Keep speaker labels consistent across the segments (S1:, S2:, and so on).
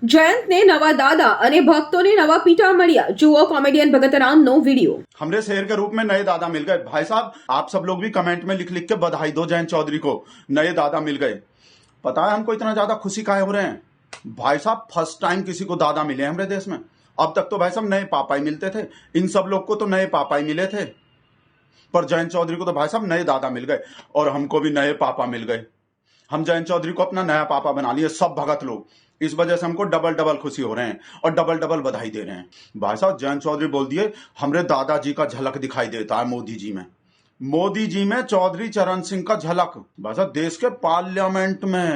S1: જયંતને નવા દાદા અને ભક્તોને નવા પીટા મળ્યા। જુઓ કોમેડિયન ભગત રામનો वीडियो।
S2: हमरे शेर के रूप में नए दादा मिल गए। भाई साहब, आप सब लोग भी कमेंट में लिख लिख के बधाई दो जयंत चौधरी को, नए दादा मिल गए। पता है हमको इतना ज्यादा खुशी काहे हो रहे हैं? भाई साहब, फर्स्ट टाइम किसी को दादा मिले हमारे देश में। अब तक तो भाई साहब नए पापा ही मिलते थे, इन सब लोग को तो नए पापा ही मिले थे, पर जयंत चौधरी को तो भाई साहब नए दादा मिल गए और हमको भी नए पापा मिल गए। हम जयंत चौधरी को अपना नया पापा बना लिए सब भगत लोग। इस वजह से हमको डबल डबल खुशी हो रहे हैं और डबल डबल बधाई दे रहे हैं। भाई साहब, जयंत चौधरी बोल दिए हमरे दादाजी का झलक दिखाई देता है मोदी जी में। मोदी जी में चौधरी चरण सिंह का झलक। भाई साहब, देश के पार्लियामेंट में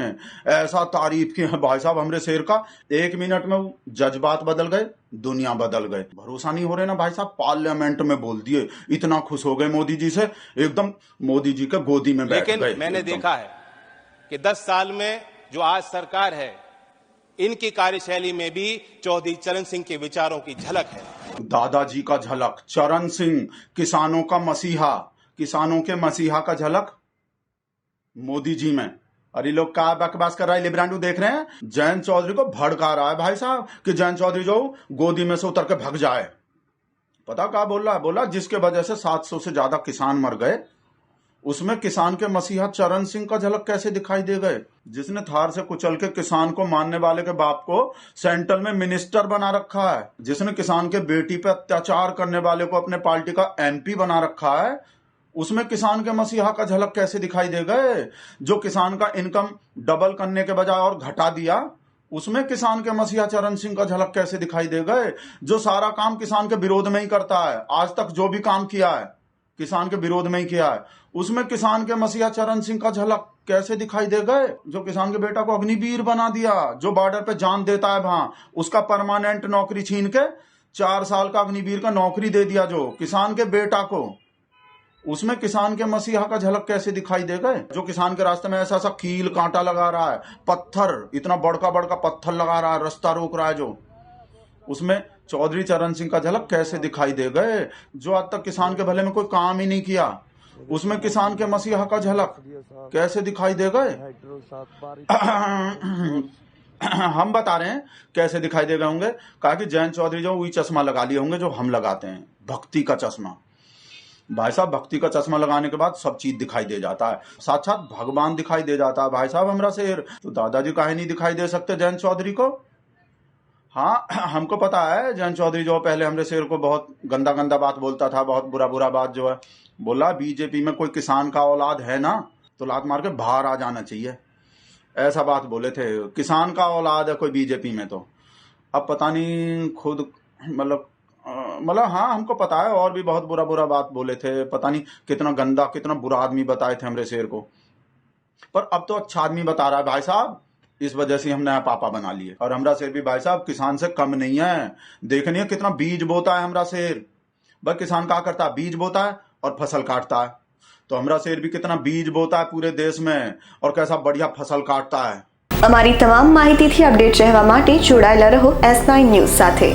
S2: ऐसा तारीफ की है भाई साहब हमरे शेर का। 1 मिनट में जज्बात बदल गए, दुनिया बदल गए। भरोसा नहीं हो रहे ना भाई साहब, पार्लियामेंट में बोल दिए। इतना खुश हो गए मोदी जी से, एकदम मोदी जी के गोदी में बैठ गए।
S3: लेकिन मैंने देखा है कि 10 साल में जो आज सरकार है, इनकी कार्यशैली में भी चौधरी चरण सिंह के विचारों की झलक है।
S2: दादाजी का झलक, चरण सिंह किसानों का मसीहा, किसानों के मसीहा का झलक मोदी जी में। अरे लोग क्या बकवास कर रहा है, लिब्रांडू देख रहे हैं। जयंत चौधरी को भड़का रहा है भाई साहब कि जयंत चौधरी जो गोदी में से उतर के भग जाए। पता क्या बोल रहा है? बोला जिसके वजह से 700 से ज्यादा किसान मर गए, उसमें किसान के मसीहा चरण सिंह का झलक कैसे दिखाई दे गए? जिसने थार से कुचल के किसान को मारने वाले के बाप को सेंट्रल में मिनिस्टर बना रखा है, जिसने किसान के बेटी पे अत्याचार करने वाले को अपने पार्टी का एमपी बना रखा है, उसमें किसान के मसीहा का झलक कैसे दिखाई दे गए? जो किसान का इनकम डबल करने के बजाय और घटा दिया, उसमें किसान के मसीहा चरण सिंह का झलक कैसे दिखाई दे गए? जो सारा काम किसान के विरोध में ही करता है, आज तक जो भी काम किया है किसान के विरोध में ही किया है, उसमें किसान के मसीहा चरण सिंह का झलक कैसे दिखाई दे गए? जो किसान के बेटा को अग्निवीर बना दिया, जो बॉर्डर पे जान देता है वहां, उसका परमानेंट नौकरी छीन के 4 साल का अग्निवीर का नौकरी दे दिया जो किसान के बेटा को, उसमें किसान के मसीहा का झलक कैसे दिखाई दे गए? जो किसान के रास्ते में ऐसा कील कांटा लगा रहा है, पत्थर, इतना बड़का बड़का पत्थर लगा रहा है, रास्ता रोक रहा है, जो उसमें चौधरी चरण सिंह का झलक कैसे दिखाई दे गए? जो आज तक किसान के भले में कोई काम ही नहीं किया, उसमें किसान के मसीहा का झलक कैसे दिखाई दे गए? हम बता रहे हैं कैसे दिखाई दे गए होंगे। कहा कि जयंत चौधरी जो वही चश्मा लगा लिए होंगे जो हम लगाते हैं, भक्ति का चश्मा। भाई साहब, भक्ति का चश्मा लगाने के बाद सब चीज दिखाई दे जाता है, साक्षात भगवान दिखाई दे जाता है। भाई साहब, हमरा शेर तो दादाजी काहे नहीं दिखाई दे सकते जयंत चौधरी को? हाँ, हमको पता है जयंत चौधरी जो पहले हमरे शेर को बहुत गंदा गंदा बात बोलता था, बहुत बुरा बुरा बात जो है बोला। बीजेपी में कोई किसान का औलाद है ना तो लात मार के बाहर आ जाना चाहिए, ऐसा बात बोले थे। किसान का औलाद है कोई बीजेपी में तो अब पता नहीं खुद मतलब हाँ, हमको पता है और भी बहुत बुरा बुरा बात बोले थे। पता नहीं कितना गंदा कितना बुरा आदमी बताए थे हमरे शेर को, पर अब तो अच्छा आदमी बता रहा है भाई साहब। इस वजह से हम नया पापा बना लिए। और हमरा शेर भी भाई साहब किसान से कम नहीं है। देखनिए कितना बीज बोता है हमरा शेर। बस किसान क्या करता है? बीज बोता है और फसल काटता है। तो हमरा शेर भी कितना बीज बोता है पूरे देश में और कैसा बढ़िया फसल काटता है।
S4: અમારી તમામ માહિતીથી અપડેટ રહેવા માટે જોડાયેલા રહો S9 ન્યૂઝ સાથે।